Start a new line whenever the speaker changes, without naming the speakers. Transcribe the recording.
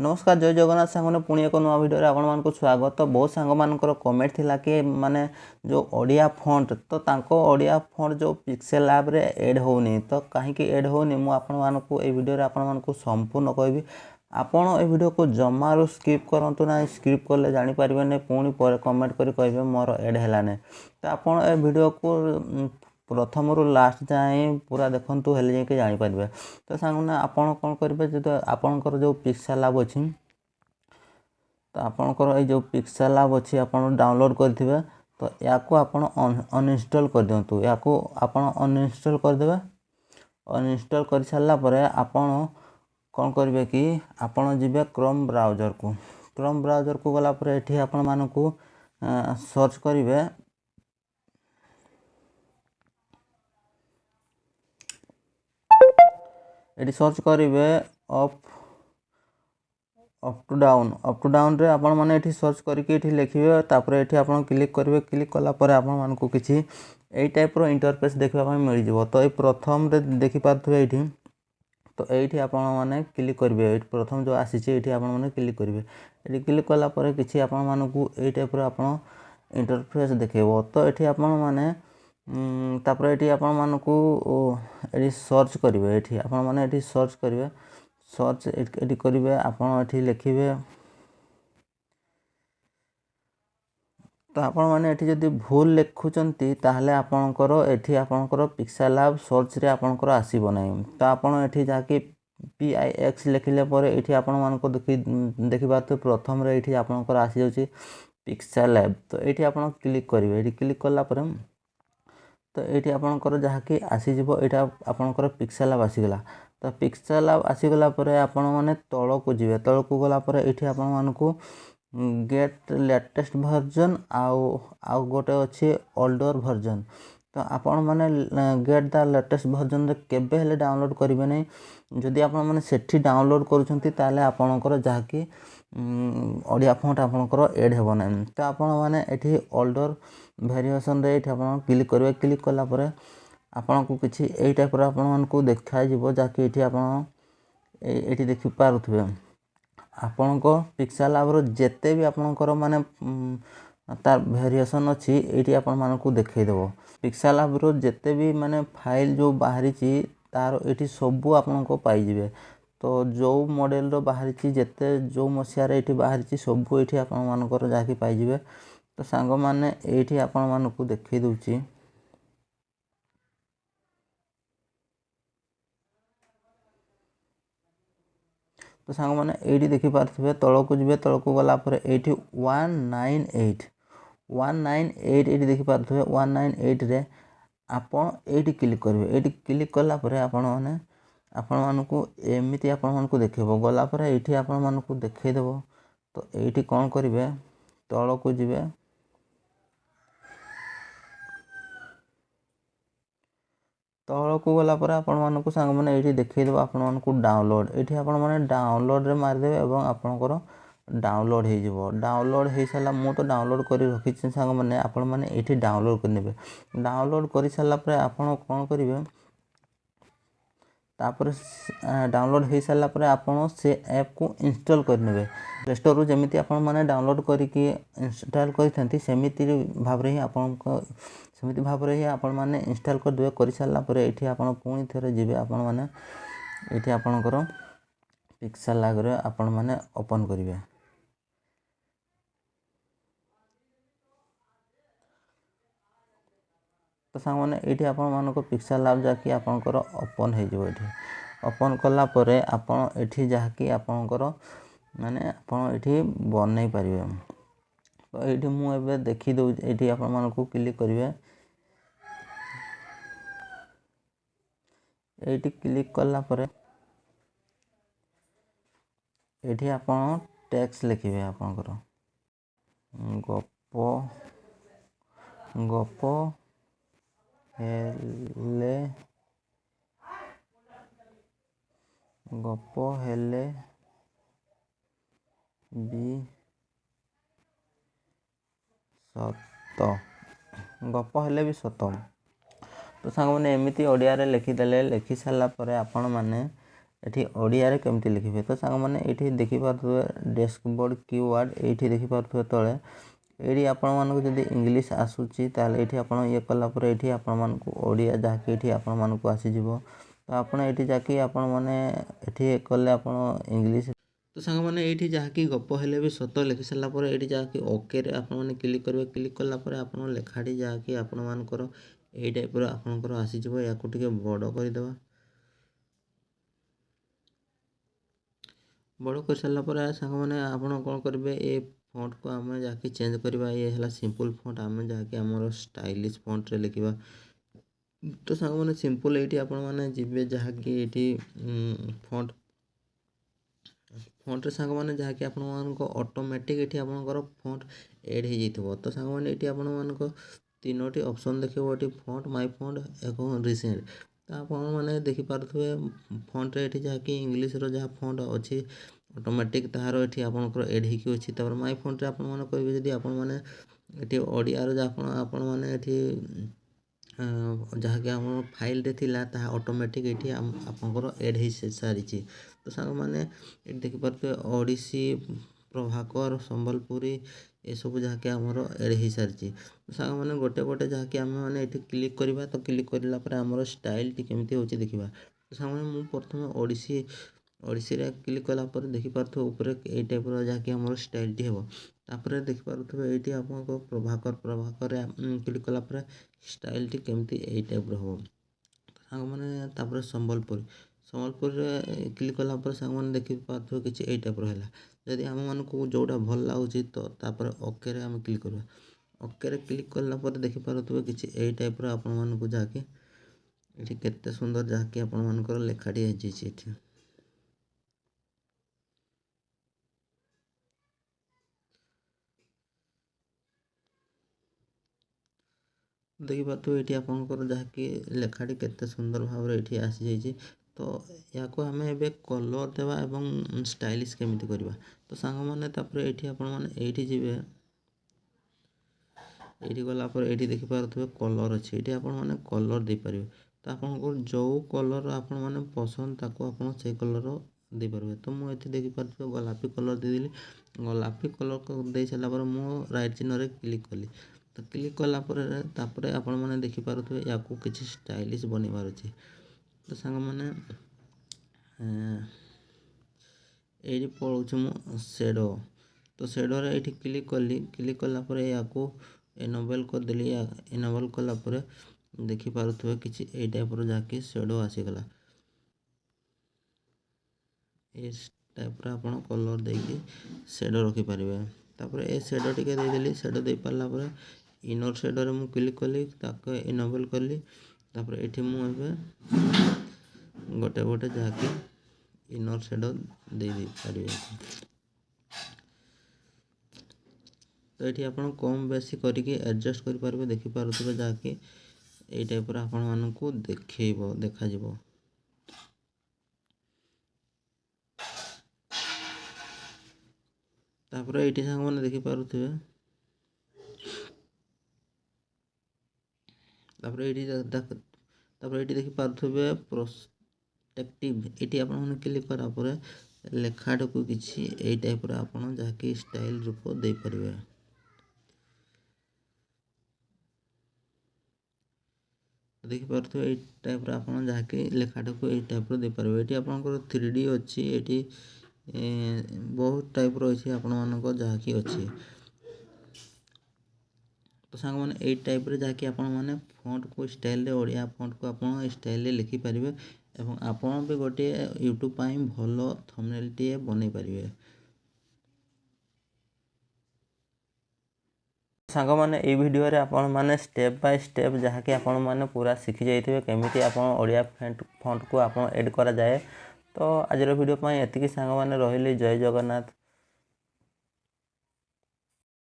नमस्कार जय जगन्नाथ सांगने पुणी एक नुआ भिडियो आपण मानक स्वागत। तो बहुत सांग मानकर कमेंट थिला कि माने जो ओडिया फॉन्ट तो तांको ओडिया फॉन्ट जो पिक्सेल लैब रे ऐड होनी तो कहीं ऐड होनी मु आपण मानक ए वीडियो रे आपण मानक संपूर्ण कहबी। आपण ए वीडियो को जमारू स्किप करंतु ना, स्किप करले जानि पारिबे नै, पुणी पर कमेंट करी कहबे मोर ऐड हैला नै। तो आपण ए वीडियो को प्रथम रु लास्ट जाए पूरा देखंतु हेले जाके जानि पारिबे। तो सांगना आपण कोन करिवे जदि आपनकर जो पिक्सेल लैब अछि तो आपनकर ए जो पिक्सेल लैब अछि आपण डाउनलोड करथिबे तो याको आपण अनइंस्टॉल कर दियंतु। याको आपण अनइंस्टॉल कर देबे। अनइंस्टॉल कर सारला परे आपण कोन करिवे कि आपण जिबे क्रोम ब्राउज़र को। क्रोम ब्राउज़र को गला परे एठी आपण मानकू सर्च करिवे एटी सर्च करिवे अप टू डाउन रे आपण माने एठी सर्च करके एठी लिखिवे। तापर एठी आपण क्लिक करिवे। क्लिक कला परे आपण मानकू किछि एई टाइप रो इंटरफेस देखबा पय मिल जिवो। तो ए प्रथम रे देखि पारथुवे एठी। तो एठी आपण माने क्लिक करिवे। एठी प्रथम जो आसीछि एठी आपण माने क्लिक करिवे। एठी क्लिक कला परे किछि आपण मानकू एई टाइप रो आपण इंटरफेस देखेबो। तो एठी आपण माने तापर एठी आपण मानकू एठी सर्च करिवे। एठी आपण माने एठी सर्च करिवे। सर्च एठी करिवे आपण एठी लिखिवे। तो आपण माने एठी जदि भूल लिखुचंती ताहले आपणकर एठी आपणकर पिक्सेल लैब सर्च रे आपणकर आसीबो नै। तो आपण एठी जाके PIX लिखिले परे एठी आपण मानको देखिबा तो प्रथम रे एठी आपणकर आसी जाउची पिक्सेल लैब। तो एठी आपण क्लिक करिवे। एठी क्लिक करला परे तो एठी आपणकर जहा कि आसी जिवो एटा आपणकर पिक्सेल लैब आसी गला। तो पिक्सेल लैब आसी गला परे आपण माने तळ को जिवे। तळ को गला परे एठी आपण मानको गेट लेटेस्ट वर्जन आउ गोटे अछि ओल्डर वर्जन। तो आपण माने गेट द लेटेस्ट वर्जन रे केबे हेले डाउनलोड करिवे नै। जदि आपण माने सेठी डाउनलोड करूछंती ताले आपणकर जहा कि ओडिया फॉन्ट आपणकर ऐड हेबो नै। तो आपण माने एठी ओल्डर वेरिएशन रे एठी आपण क्लिक करिवे। क्लिक कला परे आपण को किछि एई टाइप रो आपण मानकू देखाइ जिवो जाकि एठी आपण एठी देखि पारुथबे। आपण को पिक्सेल लैब रो जेते भी आपणकर माने तार वेरिएशन अछि एठी आपण मानकू देखै देबो। पिक्सेल लैब रो जेते भी माने फाइल जो बाहरी छि तार एठी सब आपण को पाई जिवे। तो जो मॉडल रो बाहरी छि जेते जो मसिया रे एठी बाहरी छि सब एठी आपण मानकर जाकि पाई जिवे। तो सांग माने एठी आपण मानकू देखै दउछि। तो सांग माने एठी देखि पारथिबे तळ को जिवे। तळ को गला परे एठी 198 एठी देखि पारथिबे। 198 रे आपण एठी क्लिक करिवे। एठी क्लिक कला परे आपण माने आपण मानकू एमिति आपण मानकू देखैबो। गला परे एठी आपण मानकू देखै देबो। तो एठी कोन करिवे तळ को जिवे। तळ को गला परे आपण मानकू सांग माने एठी देखै देबो आपण मानकू डाउनलोड। एठी आपण माने डाउनलोड रे मार देबे एवं आपनकर डाउनलोड हे जिवो। डाउनलोड हे साला मु तो डाउनलोड करि रखि छि सांग माने आपण माने एठी डाउनलोड कर नेबे। डाउनलोड करि साला परे आपण कोन करिवे तापर डाउनलोड हे साला परे आपण से ऐप को इंस्टॉल कर नेबे। प्ले स्टोर रु जेमिति आपण माने डाउनलोड करि कि इंस्टॉल करिथंती सेमिति भाव रे ही आपण को सेमिति भाव रे ही आपण माने इंस्टॉल कर देबे। करि साला परे एठी आपण पुणी थरे जिवे। आपण माने एठी आपणकर पिक्सेल लैब रे आपण माने ओपन करिवे। तो सांग माने एठी आपण मानको पिक्सेल लैब जाकि आपणकर ओपन हे जिवो। एठी ओपन कला परे आपण एठी जाकि आपणकर माने आपण एठी बनै परिवे। तो एठी मु एबे देखि दउ। एठी आपण मानको क्लिक करिवे। एठी क्लिक कला परे एठी आपण टेक्स्ट लिखिवे। आपणकर गप हेले भी सत। गप हेले भी सत। तो सांग माने एमिति ओडिया रे लिखि देले। लिखि साला परे आपण माने एठी ओडिया रे केमती लिखिबे। तो सांग माने एठी देखि पारथुबे डैशबोर्ड कीवर्ड एठी देखि पारथुबे तळे एठी आपण मानको जदि इंग्लिश आसुची ताले एठी आपण ये कला परे एठी आपण मानको ओडिया जाके एठी आपण मानको आसी जिवो। तो आपण एठी जाके आपण माने एठी कले आपण इंग्लिश तो सांग माने एठी जाके गप हेले भी सत लिखि सला परे एठी जाके ओके रे आपण माने क्लिक करबे। क्लिक कला परे आपण लेखाडी जाके आपण मानकर एई टाइप रो आपनकर आसी जिवो। याकू टिके बड़ करि देबा। बड़ कर सारा पर सांग मैंने आपड़ कौन करेंगे ये फॉन्ट को आम जाके चेंज करवा। ये है सिंपल फॉन्ट आम जाके आम स्टाइलिश फॉन्ट रे लिखा। तो सांग मैंने सिंपल ये आपण मैंने जी जहाँकि ये फॉन्ट फॉन्ट रे सांग मैंने जहाँकि आपण मानक ऑटोमेटिक ये आपंकर फॉन्ट एड हो जाइए। तो सांग मैंने ये आपण मानक तीनोटी ऑप्शन देखो ये फॉन्ट माय फॉन्ट एवं रिसेंट। तो आपण मैंने देखिपे फॉन्ट रे ये जहाँकि इंग्लिश रो जहाँ फॉन्ट अच्छी ऑटोमेटिक तार ये आपंकर एड हो अच्छी। माय फॉन्ट रे आपण मैंने कहे जब आपण मैंने ये ओडिया आपण मैंने जहाँकि आम फाइल रे थिला ता ऑटोमेटिक ये आपंकर एड हो सारी। तो सांग मैंने देखिपे ओडिसी प्रभाकर संबलपुरी ये सब जहाँकि आमर एड हो सारी। तो सांग मैंने गोटे गोटे जहाँकि आम मैंने ये क्लिक करवा। तो क्लिक करापर आमर स्टाइल टी केमती हो देखा। तो सांग मैंने मुझे प्रथम ओडिसी ओडिसी रे क्लिक कलापर देखिपे ऊपर ये टाइप जहाँकि आम स्टाइल टी हे। तापर देखिपे ये आपको प्रभाकर प्रभाकर क्लिक कलापर स्टाइल टी केमती ये टाइप हो। सांग मैंने तापर संबलपुर संबलपुर क्लिक कलापर सांग मैंने देखिपे किसी ये टाइप है। जदि आम मानक जोटा भल लगुच तो तापर ओके रे आम क्लिक करवा। ओके रे क्लिक कलापर देखिपे किसी ये टाइप आपण मानक जहाँकि ये केते सुंदर जहाँकि आपण मानकर लेखाटी है। देखिपे ये आपंकर जहाँकि लेखाटी केते सुंदर भाव ये आसी जाइए। तो या आम ए कलर देवा एवं स्टाइलिश केमिति करवा। तो सांग मैंने ये आपण मैंने ये जी ये गलापर ये देखिपे कलर अच्छे ये आपण मैंने कलर दे पारे। तो आपको जो कलर आपण मैंने पसंद ताको आप से कलर दे पारे। तो मुझे देखिपे गोलापी कलर देदेली। गोलापी कलर दे सारापर मु राइट चिन्ह क्लिक कली। तो क्लिक कलापर आपण मैंने देखिपे या किसी स्टाइलिश बनवार अच्छे। तो सांग मैंने ये पढ़ू मु शेडो। तो शेडो रे ये क्लिक कली। क्लिक कलापर या इनेबल करदेली। इनेबल कलापर देखिपे किसी ये टाइप जहाँकि शेडो आसीगला। इस टाइप आपड़ कलर देकी शेडो रखिपारे। तापर ए शेडो टिके देदेली। शेडो दे पारापर इनर शेडो रे मु क्लिक कली ताके इनेबल कली। तापर एठी मु एबे गोटे गोटे जहाँकि इनर शेडो दे पारे। तो ये आप कम बेसी करके एडजस्ट करें देखिपे जहाँकि ये टाइप आपण मानक देखा। तापर ये सांग मैंने देखिपे तापर ये देखिपे प्रोस्पेक्टिव ये आप क्लिक करापर लेखाटा को किसी ये टाइप आपड़ जहाँकि स्टाइल रूप दे पारे। देखिपे ये टाइप आप जहाँकि लेखाटा को ये टाइप दे पारे। ये आपंकर 3D अच्छी ये बहुत टाइप रही आपण मानक जहाँकि अच्छी। तो सांग मैंने ये टाइप जहाँकि आपण मैंने फॉन्ट को स्टाइल रे ओडिया फॉन्ट को आप स्टाइल रे लिखिपारे। एवं आपण भी गोटे यूट्यूब पाई भल थंबनेल टे बन पारे। सांग मैंने ये वीडियो रे आपण माने स्टेप बाय स्टेप जहाँकि आपण माने पूरा शिखी जाइए केमिति आपण ओडिया फॉन्ट को आप एड करा जाए। तो आज वीडियो पाई एतिकी सांग मैंने रहिले। जय जगन्नाथ।